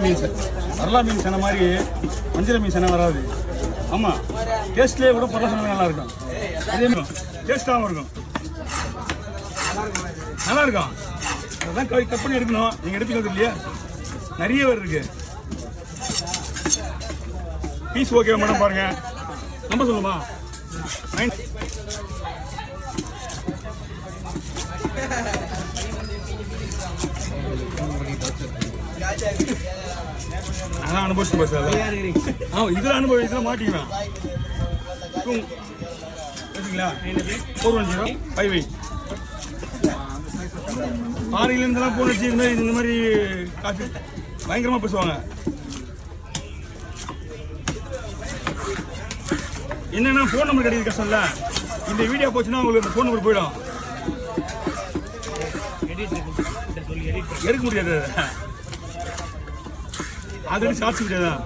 Means வரலா மீன் சென மாதிரி மஞ்சள் மீன் சென வராது. ஆமாம், டேஸ்ட்லேயே கூட பரல சென நல்லா இருக்கும். அதே மாதிரி டேஸ்ட்டாகவும் இருக்கும், நல்லா இருக்கும். அதான் கட் பண்ணி எடுக்கணும். நீங்கள் எடுத்துக்கிறது இல்லையா? நிறைய பேர் இருக்கு. பீஸ் ஓகே மேடம், பாருங்க. நம்ப சொல்லுமா? 9 அதான் அனுபவிச்சு பேச. இதில் அனுபவம் இதில் மாட்டிக்குவேன். ஓகேங்களா? 41058 ஆறிலேருந்துலாம் போன் வச்சு இந்த மாதிரி காசு பயங்கரமாக பேசுவாங்க. என்னன்னா ஃபோன் நம்பர் கிடைக்கிறது கஷ்டம் இல்லை. இந்த வீடியோ போச்சுன்னா உங்களுக்கு இந்த ஃபோன் நம்பர் போயிடும், எடுக்க முடியாது. ஆல்ரெடி ஷார்ட்ஸ் வீடியோ தான்.